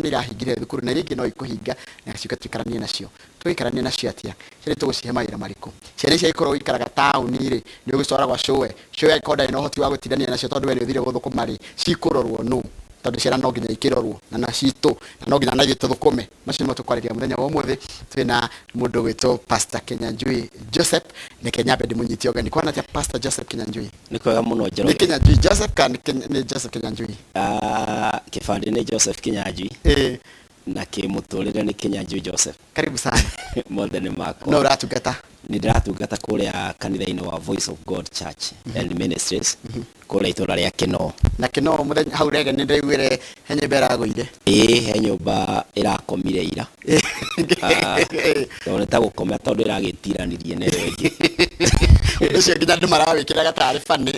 nä irahingire thukuru na rĩngĩ no ikũhinga na ciuka tũikaranie nacio tũikaranie nacio atia ciana tũgũcihe mawĩra marĩkũ ciana icio ikorwo ikaraga taũni-rĩ nĩ ũgĩcora gwa showe ikorwo no hoti wa gũtindania nacio tondũ we nĩ ũthire gũthũkũma-rĩ cikũrorwo nũ tondũ ciana no nginya ikĩrorwo na citũ na no nginya na ithuĩ tũthũkũme macio nĩmo tũkwarĩria mũthenya wa ũmũthĩ twĩna mũndũ wĩtwo Pastor Kinyanjui Joseph nĩ Kenyambe ndĩmũnyitie ũgeni kwana atĩa Pastor Joseph Kinyanjui nĩ kwega mũno Njoroge nĩ Kinyanjui Joseph kana nĩ Joseph Kinyanjui kĩbandĩ nĩ Joseph Kinyanjui na kĩmũtũrĩre nĩ Kinyanjui Joseph karibu sana mothe nĩ makwa no ũratungata nĩ ndĩratungata kũrĩa kanitha-inĩ wa Voice of God Church and Ministries kũrĩa itũra rĩa Kinoo na Kinoo mũthenya hau rege nĩ ndaiguire he nyũmba ĩragũire he nyũmba ĩrakomire ira tondũ ta gũkoma tondũ ĩragĩtiranirie na ĩyo ĩngĩ ũcio nginya andũ marawĩkĩra gatarĩ bani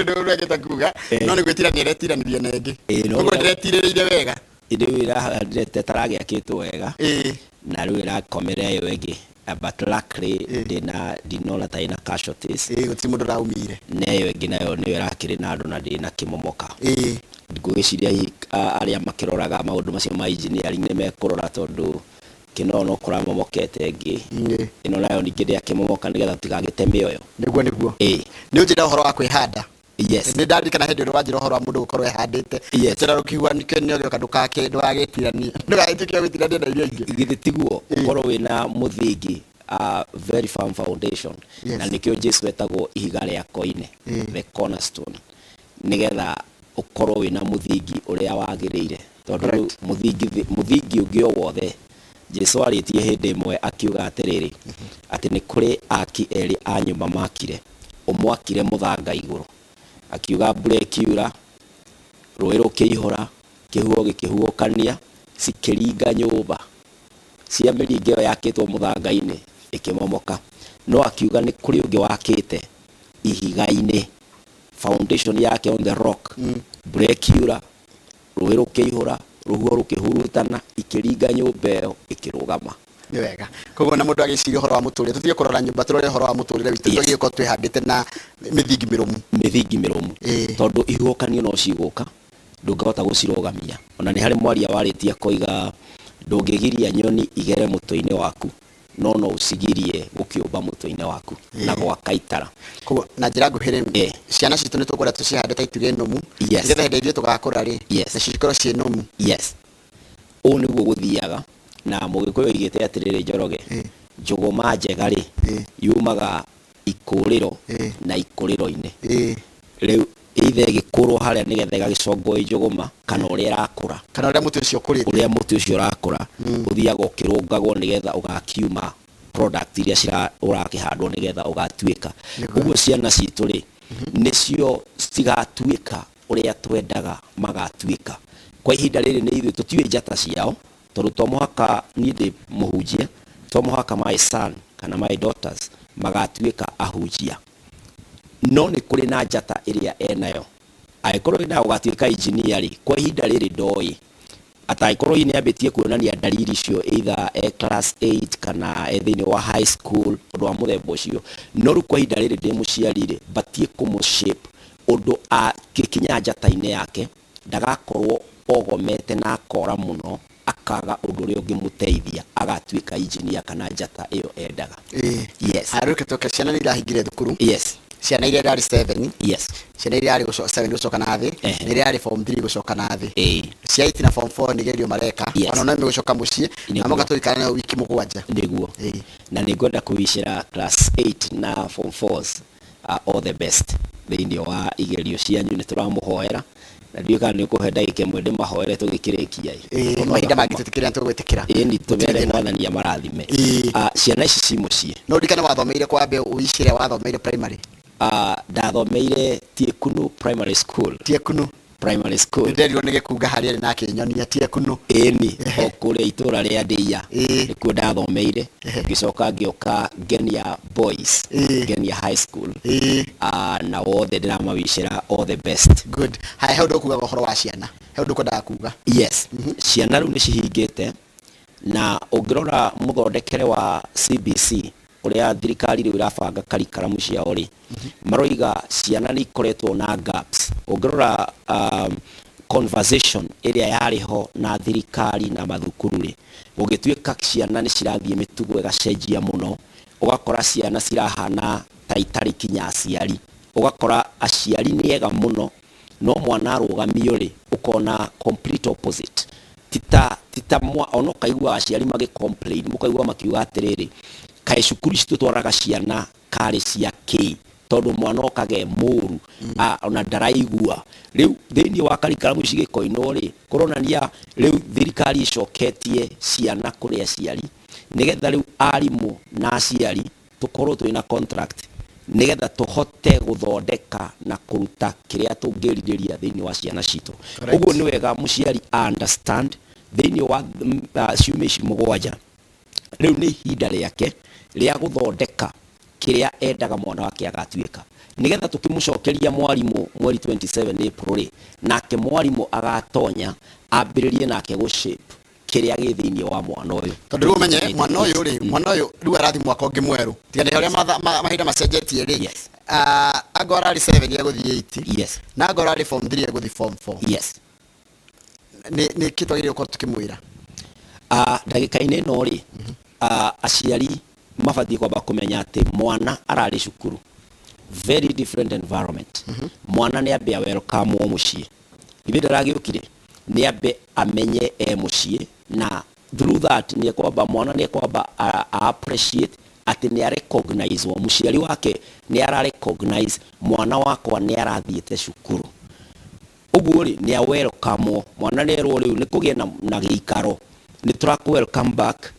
ndũregete kuga no nĩ gwĩtirania ĩretiranirie na ĩngĩ ũguo ndĩretirĩrĩire wega rĩu ĩrahandĩte taragĩakĩtwo wega na rĩu ĩrakomera ĩyo ĩngĩ but luckily ndinona ta ina casualties gũtirĩ mũndũ ũraumire na ĩyo ĩngĩ nayo nĩyo ĩrakĩrĩ na andũ na ndĩna kĩmomoka ngwĩciria arĩa makĩroraga maũndũ macio ma engineering nĩ mekũrora tondũ Kinoo no kũramomokete ĩngĩ ĩno nayo ningĩ ndĩakĩmomoka nĩgetha tũtigagĩte mĩoyo nĩguo nĩ ũnjĩra ũhoro wa kwĩhanda yes nĩ ndarikana hĩndĩ ĩrĩa wanjĩra ũhoro wa mũndũ gũkorwo ehandĩte njĩra rũkiuga nĩkĩo gĩoka ndũgagĩtiranie ndũgagĩtuĩke gũtirania na iria ingĩ githĩ tiguo ũkorwo wĩna mũthingi very firm foundation na nĩkĩo Jesũ etagwo ihiga rĩa koine the cornerstone nĩgetha ũkorwo wĩna mũthingi ũrĩa wagĩrĩire tondũ mũthingi ũngĩ o wothe Jesũ arĩtie hĩndĩ ĩmwe akiuga atĩrĩrĩ atĩ nĩ kũrĩ aki erĩ a nyũmba makire ũmwe akire mũthanga igũrũ akiuga mbura ĩkiura rũĩ rũkĩihũra kĩhuo gĩkĩhuũkania cikĩringa nyũmba cia mĩringo ĩyo yakĩtwo mũthanga-inĩ ĩkĩmomoka no akiuga nĩ kũrĩ ũngĩ wakĩte ihiga-inĩ foundation yake on the rock mbura ĩkiura rũĩ rũkĩihũra rũhuho rũkĩhurutana ikĩringa nyũmba ĩyo ĩkĩrũgama nĩ wega koguo na mũndũ agĩciria ũhoro wa mũtũrĩre tũtige kũrora nyũmba tũrore ũhoro wa mũtũrĩre witũ tũtige ko twĩhandĩte na mĩthingi mĩrũmu tondũ ihuũkanio no cigũka ndũngĩhota gũcirũgamia ona nĩ harĩ mwaria warĩtie koiga ndũngĩgiria nyoni igere mũtwe-inĩ waku no ũcigirie gũkĩũmba mũtwe-inĩ waku na gwaka itara koguo na njĩra nguhĩ ciana citũ nĩ tũkwenda tũcihande ta ituge nũmu nĩgetha hĩndĩ ĩrĩa tũgakũra-rĩ na cikorwo ciĩ nũmu ũũ nĩguo gũthiaga na mũgĩkũyũ oigĩte atĩrĩrĩ Njoroge njũgũma njega-rĩ yumaga ikũrĩro na ikũrĩro-inĩ rĩu either ĩgĩkũrwo harĩa nĩgetha ĩgagĩcongwo njũgũma kana ũrĩa ĩrakũra kana ũrĩa mũtĩ ũcio ũkũrĩte ũrĩa mũtĩ ũcio ũrakũra ũthiaga ũkĩrũngagwo nĩgetha ũgakiuma product iria ũrakĩhandwo nĩgetha ũgatuĩka ũguo ciana citũ-rĩ nĩcio cigatuĩka ũrĩa twendaga magatuĩka kwa ihinda rĩrĩ nĩ ithuĩ tũtiũĩ njata ciao tondũ to mũhaka niĩ ndĩ mũhunjia to mũhaka my son kana my daughters magatuĩka ahunjia no nĩ kũrĩ na njata ĩrĩa enayo angĩkorwo wĩna ũgatuĩka engineer-rĩ kwa ihinda rĩrĩ ndoĩ atangĩkorwo nĩ ambĩtie kuonania dalili icio either class 8 kana thĩinĩ wa high school ũndũ wa mũthemba ũcio no rĩu kwa ihinda rĩrĩ ndĩ mũciari-rĩ batie kũmũshape ũndũ agĩkinya njata-inĩ yake ndagakorwo ogomete na akora mũno akaga ũndũ ũrĩa ũngĩmũteithia agatuĩka engineer kana njata ĩyo endaga arũke toka ciana nĩ irahingire thukuru ciana iria irarĩ 7 ciana iria irarĩ 7 gũcoka na thĩ nĩ iria irarĩ form 3 gũcoka na thĩ cia 8 na form 4 nĩ gerio mareka ona no gũcoka mũciĩ na mũgatũikara nayo wiki mũgwanja nĩguo na nĩ ngwenda kũwicĩra class 8 na form 4s all the best thĩinĩ wa igerio cianyu nĩ tũramũhoera na ndiũ kana nĩ ũkũhe ndagĩka ĩmwe ndĩmahoere tũgĩkĩrĩkia mahinda mangĩ tũtikĩrĩa tũgwĩtĩkĩra ĩni tũmere mwathani amarathime ciana ici ci mũciĩ no ndikana wathomeire kwambe ũicĩre wathomeire primary ndathomeire Tiekunu primary school primary school nderirwo nĩ gĩkunga harĩa na kĩnyonia Tiekunu ĩni okũrĩa itũra rĩa Ndĩia nĩkuo ndathomeire ngĩcoka ngĩoka Ngenia Boys Ngenia High School na wothe ndĩramawicĩra all the best good haya he ũndũ ũkugaga ũhoro wa ciana he ũndũ ũkwendaga kuga ciana rĩu nĩ cihingĩte na ũngĩrora mũthondekere wa CBC ũrĩa thirikari rĩu ĩrabanga karikaramu ciao-rĩ maroiga ciana nĩ ikoretwo na gaps ũngĩrora conversation ĩrĩa yarĩho na thirikari na mathukuru-rĩ, gũgĩtuĩka ciana nĩ cirathiĩ mĩtugo ĩgacenjia mũno, ũgakora ciana cirahana ta itarĩ kinya aciari, ũgakora aciari nĩ ega mũno, no mwana arũgamio-rĩ ũkona complete opposite. Tita ona ũkaigua aciari magĩ-complain, mũkaigua makiuga atĩrĩrĩ, kaĩ cukuru ici tũtwaraga ciana karĩ cia kĩ, tondũ mwana okage mũru ona ndaraigua. Rĩu thĩinĩ wa karikaramu cigĩkoinwo-rĩ, kũronania rĩu thirikari icoketie ciana kũrĩ aciari, nĩgetha rĩu arimũ na aciari tũkorwo twĩna contract, nĩgetha tũhote gũthondeka na kũruta kĩrĩa tũngĩrirĩria thĩinĩ wa ciana citũ. Ũguo nĩ wega mũciari understand thĩinĩ wa ciumia ici mũgwanja, rĩu nĩ ihinda rĩake rĩa gũthondeka kĩrĩa endaga mwana wake agatuĩka, nĩgetha tũkĩmũcokeria mwarimũ mweri 27 April-rĩ, nake mwarimũ agatonya ambĩrĩrie nake gũshape kĩrĩa gĩ thĩinĩ wa mwana ũyũ. Tondũ rĩu ũmenye mwana ũyũ rĩu arathi mwaka ũngĩ mwerũ, tiga nĩ ũrĩa mahinda macenjetie-rĩ, anga ararĩ 7 egũthiĩ 8, yes, na anga ararĩ form 3 egũthiĩ form 4, yes. nĩ kĩtwagĩrĩire gũkorwo tukĩmwĩra ndagĩka-inĩ ĩno-rĩ, aciari mabatiĩ kwamba kũmenya atĩ mwana ararĩ cukuru, very different environment. Mwana nĩ ambe welcome mũciĩ, ithe ndaragĩũkire nĩ ambe amenye mũciĩ, na through that nĩ kwamba mwana nĩ kwamba appreciate atĩ nĩ recognize mũciari wake nĩ ara recognize mwana wakwa nĩ arathiĩte cukuru. Ũguo-rĩ nĩ welcome mwana, nĩerwo rĩu nĩ kũgĩa na gĩikaro, nĩ tũrakũ welcome back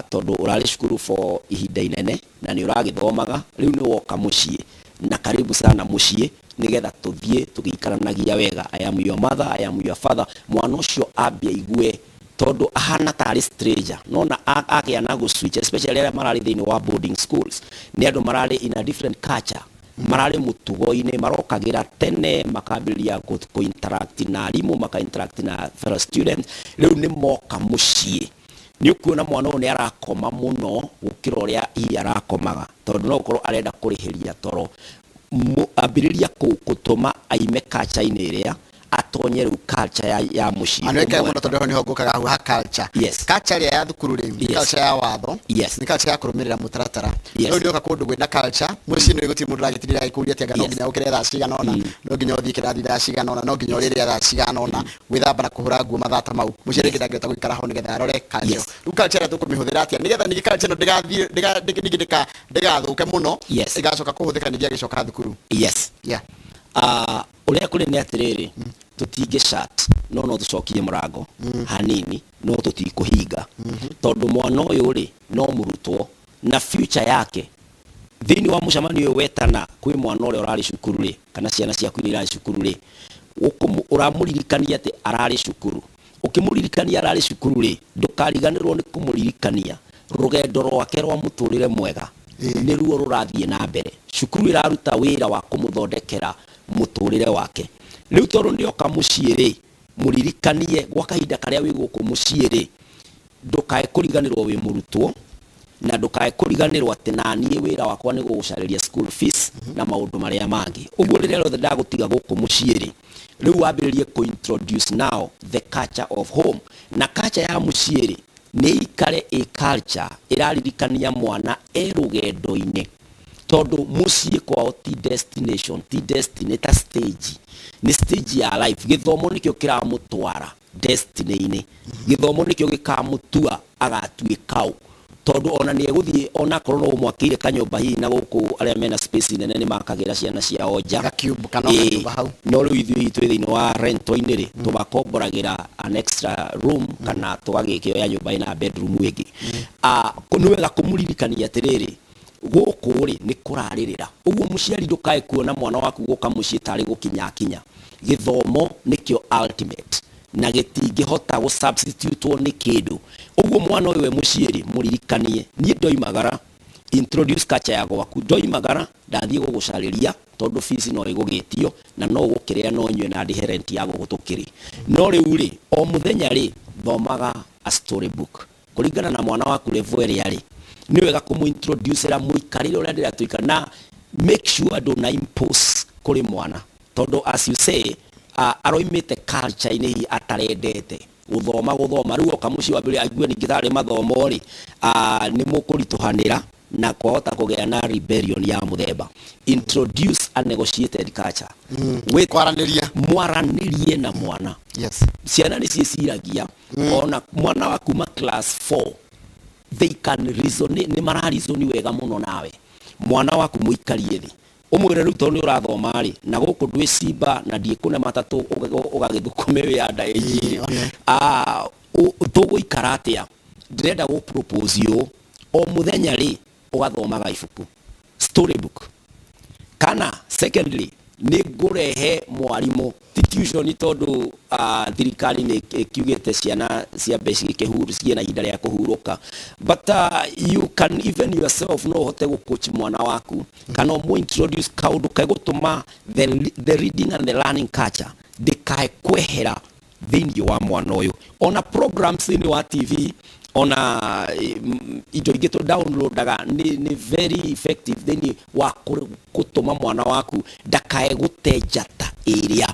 tondũ ũrarĩ cukuru for ihinda inene na nĩ ũragĩthomaga, rĩu nĩ woka mũciĩ na karibu sana mũciĩ, nĩgetha tũthiĩ tũgĩikaranagia wega. I am your mother, I am your father. Mwana ũcio ambia igue, tondũ ahana tarĩ stranger, nona agĩa na switch, especially arĩa mararĩ thĩinĩ wa boarding schools, nĩ andũ mararĩ in a different culture, mararĩ mũtugo-inĩ, marokagĩra tene, makambĩrĩria kũ-interact na arimũ, maka-interact na fellow students. Rĩu nĩ moka mũciĩ, nĩ ũkuona mwana ũyũ nĩ arakoma mũno gũkĩra ũrĩa hihi arakomaga, tondũ no gũkorwo arenda kũrĩhĩria toro. Ambĩrĩria gũtũma aime culture-inĩ ĩrĩa atonye rĩu culture ya mũciĩ. Ano ĩkaga mũno tondũ nĩ ho ngũkaga hau ha culture. Yes. Culture ĩrĩa ya thukuru rĩu, nĩ culture ya watho, yes, nĩ culture ya kũrũmĩrĩra mũtaratara. Yes. Rĩu ndĩoka kũndũ gwĩna culture, mũciĩ nĩ gũtirĩ mũndũ ũragĩtirĩra agĩkũria atĩ anga no nginya ũkĩre thaa cigana ũna, no nginya ũthiĩ kĩrathi thaa cigana ũna, no nginya ũrĩrĩa thaa cigana ũna, gwĩthamba na kũhũra nguo mathaa ta mau. Mũciĩ rĩngĩ ndangĩhota gũikara ho nĩgetha arore culture. Rĩu culture ĩrĩa tũkũmĩhũthĩra atĩa nĩgetha ningĩ culture ĩno ndĩgathũke mũno, ĩgacoka kũhũthĩka ningĩ agĩcoka thukuru. Yes. Yeah. Ũrĩa kũrĩ nĩ atĩrĩrĩ, tũtingĩ chat, no tũcokie mũrango hanini, no tũtikũhinga, tondũ mwana ũyũ-rĩ no mũrutwo na future yake thĩinĩ wa mũcemanio ũyũ wetana kwĩ mwana ũrĩa ũrarĩ cukuru-rĩ, kana ciana ciaku nĩ irarĩ cukuru-rĩ, ũramũririkania atĩ ararĩ cukuru. Ũkĩmũririkania ararĩ cukuru-rĩ, ndũkariganĩrwo nĩ kũmũririkania rũgendo rwake rwa mũtũrĩre mwega nĩ ruo rũrathiĩ na mbere. Cukuru ĩraruta wĩra wa kũmũthondekera mũtũrĩre wake. Rĩu tondũ nĩoka mũciĩ-rĩ, mũririkanie gwa kahinda karĩa wĩ gũkũ mũciĩ-rĩ, ndũkae kũriganĩrwo wĩ mũrutwo, na ndũkae kũriganĩrwo atĩ naniĩ wĩra wakwa nĩ gũgũcarĩria school fees na maũndũ marĩa mangĩ. Ũguo rĩrĩa rĩothe ndagũtiga gũkũ mũciĩ-rĩ, rĩu wambĩrĩrie kũ-introduce now the culture of home. Na culture ya mũciĩ-rĩ nĩ ikare culture ĩraririkania mwana rũgendo-inĩ, tondũ mũciĩ kwao ti destination, ti destiny, ta stage, nĩ stage ya life. Gĩthomo nĩkĩo kĩramũtwara destiny-inĩ, gĩthomo nĩkĩo gĩkamũtua agatuĩka ũ, tondũ ona nĩ egũthiĩ ona korwo no ũmwakĩire kanyũmba hihi na gũkũ arĩa mena space nene nĩ makagĩra ciana ciao nja, no rĩu ithuĩ twĩ thĩinĩ wa rento-inĩ-rĩ, tũmakomboragĩra an extra room kana tũgagĩkĩoya nyũmba ĩna bedroom ĩngĩ. Nĩ wega kũmũririkania atĩrĩrĩ, gũkũ-rĩ nĩ kũrarĩrĩra. Ũguo mũciari ndũkae kuona mwana waku gũka mũciĩ tarĩ gũkinyakinya. Gĩthomo nĩkĩo ultimate na gĩtingĩhota gũ-substitutwo nĩ kĩndũ. Ũguo mwana ũyũ we mũciĩ-rĩ, mũririkanie, niĩ ndoimagara introduce culture ya gwaku, ndoimagara ndathiĩ gũgũcarĩria tondũ fees no ĩgũgĩtio na no gũkĩrĩa no nyue na adherent ya gũgũtũkĩrĩ. No rĩu-rĩ, o mũthenya-rĩ, thomaga a story book kũringana na mwana waku level ĩrĩa-rĩ. Nĩ wega kũmũ-introduce ra mũikarĩre ũrĩa ndĩrĩa tũikara, na make sure ndũna impose kũrĩ mwana, tondũ as you say, aroimite culture ini atarendete guthoma riu oka muci wa mbere aigue ningi thari mathomo ri ni mukurituhanira na kwahota kugea na rebellion ya muthemba. Introduce a negotiated culture with mwaranirie na mwana. Yes, ciana ni ciiragia ona mwana wa kuma class 4 they can reason, ni mararizoni wega muno nawe mwana waku muikarie thi umwire riu tondu urathoma ri na guku ndwi cimba na ndiikune matatu ugagithukume wi anda iji tuguikara atia ndirenda gu propose you o muthenya ri ugathomaga ibuku storybook kana secondly ni ngurehe mwarimu tuition tondu thirikari ni kiugite ciana cia basic kihuru ciena ihinda ria kuhuruka but you can even yourself no hote gucoach mwana waku kana mo introduce kaundu kagutuma the reading and the learning culture dikae kwehera thini wa mwana uyu ona programs ni wa TV ona indo ingĩ tu downloadaga ni very effective thini wa gutuma mwana waku ndakae gutejata area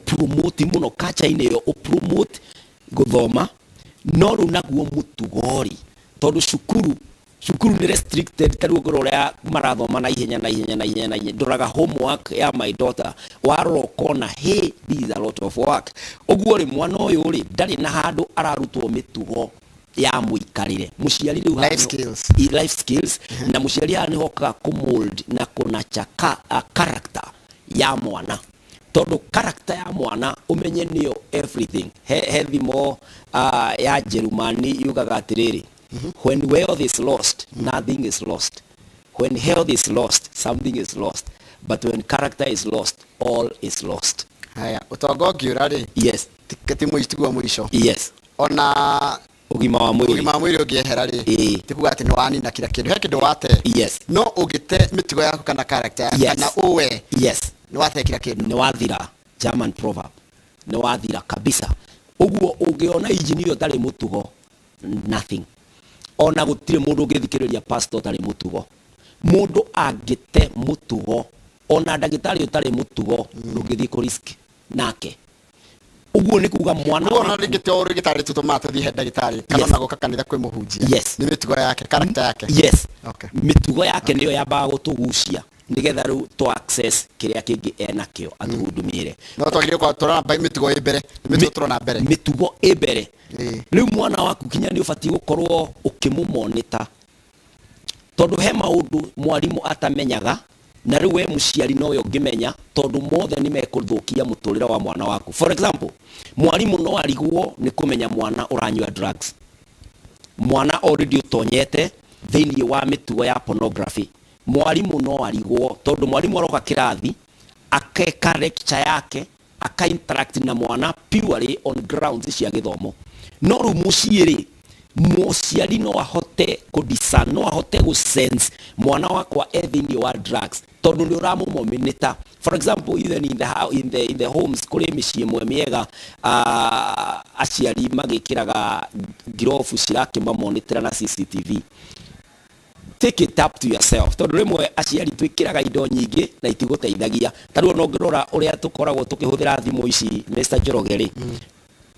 promote muno culture-inĩ yo promote guthoma no ru naguo mutugori tondu cukuru ni restricted tari ugurorea marathoma na ihenya ndoraga homework ya my daughter warora kona hey this is a lot of work uguo ri mwana uyu ri ndari na handu ararutwo mitugo ya muikarire muciari riu life skills na muciari ni hoka ku mold na kuna chaka character ya mwana tondu character ya mwana umenye niyo everything he thimo ya Jerumani yugaga atiriri when wealth is lost nothing is lost, when health is lost something is lost, but when character is lost all is lost. Haya utongo ngiura ri yes tiketi muitigwa muisho yes ona ugima wa mwiri ugihera ri tikuga ati ni wani na kila kindu hekindu wate yes no ugite mitugo yako kana character kana uwe yes ni wate kila kindu ni wathira German proverb ni wathira kabisa uguo ungiona engineer tari mutugo nothing ona gutire mundu ngithikiriria pastor tari mutugo mundu angite mutugo ona ndagitari utari mutugo ndungithii ku risk nake uguo ni kuga mwana ona ringite o rigitari tutomata thi ndagitari kana nago kakanitha kwi muhunjia ni mitugo yake character yake yes okay mitugo yake niyo yambaga gutugucia nigetha riu to access kiria kingi enakio atuhudumire no twagire kwa turana bai mitugo ibere mitugo turana mbere mitugo ibere riu mwana waku kinya ni ubati gukorwo ukimumonita tondu he maundu mwarimu atamenyaga na riu we muciari no yo ngimenya tondu mothe ni mekuthukia muturira wa mwana waku. For example mwarimu no arigwo ni kumenya mwana uranywa drugs, mwana already utonyete thini wa mitugo ya pornography, mwarimu no arigwo tondu mwarimu aroka kirathi akeka lecture yake aka interact na mwana purely on grounds cia githomo no ru muciiri muciari no ahote kudiscern no ahote gusense mwana wakwa ethini wa drugs tondu ni uramumominita. For example even in the homes kuri micii mwe miega aciari magikiraga girofu cirake mamonitira na CCTV. Take it up to yourself tondu rimwe aciari twikiraga indo nyingi na itiguteithagia taru no ngirora uria tukoragwo tukihuthira thimu ici Mr. Njorogeri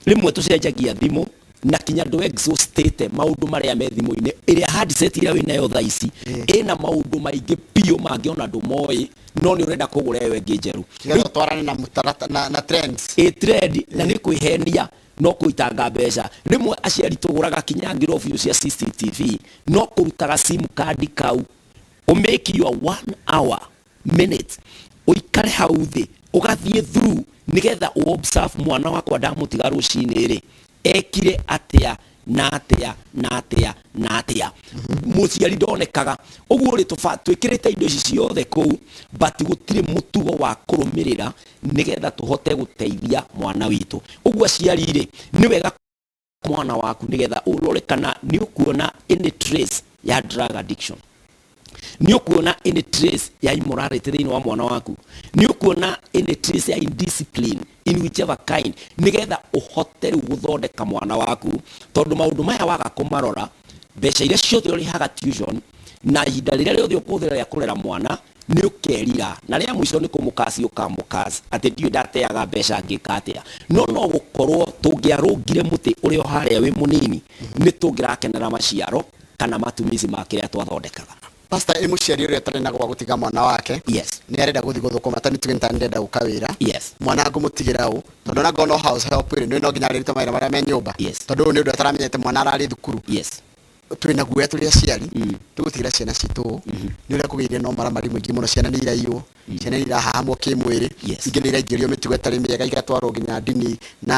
rimwe tucenjagia thimu na kinya ndo exhausted maundu maria me thimu-ini iria handset iria winayo thaa ici ina maundu maingi pio mangiona ndu moi no ni urenda kugura ewe ngejeru twarane na mutarata na trends trend na ni kwihenia no kuitanga mbeca rimwe aciari tuguraga kinya ngirofu cia CCTV no kurutaga sim card kau make your 1 hour minute uikare hau thi ugathie through nigetha observe mwana wakwa ndamutiga rucini ri ekire atia na atia muciari ndonekaga uguo ri twikirite indo ici ciothe kuu but gutire mutugo wa kurumirira nigetha tuhote guteithia mwana witu. Uguo aciari ri ni wega mwana waku nigetha urore kana ni ukuona any trace ya drug addiction, ni ukuona any trace ya immorality thini wa mwana waku, ni ukuona any trace ya indiscipline in whichever kind nigetha uhote guthondeka mwana waku tondu maundu maya waga kumarora mbeca iria ciothe urihaga tuition na ihinda rĩrĩa rĩothe ũkũhũthĩra rĩa kũrera mwana nĩ ũkerira na rĩa mũico nĩ kũmũkaci ũkamũkaci atĩ ndiũĩ ndateaga mbeca ngĩka atĩa no gũkorwo tũngĩarũngire mũtĩ ũrĩa harĩa wĩ mũnini nĩ tũngĩrakenera maciaro kana matumizi ma kĩrĩa twathondekaga. Pastor ĩ mũciari ũrĩa ũtarĩ na gwa gũtiga mwana wake nĩ arenda gũthiĩ gũthũkũma tani tuge ndenda gũka wĩra mwana ngũmũtigĩra ũ tondũ na ngono house help rĩ no nginya arĩruta mawĩra marĩa me nyũmba tondũ nĩ ũndũ ataramenyete mwana ararĩ thukuru twĩna guoya tũrĩ aciari tũgũtigĩra ciana citũ nĩ ũrĩa kũgĩire no maramari mũingĩ mũno ciana nĩ iraiywo ciana nĩ irahahamwo kĩmwĩrĩ ingĩ nĩ iraingĩrio mĩtugo ĩtarĩ mĩega igatwarwo nginya ndini na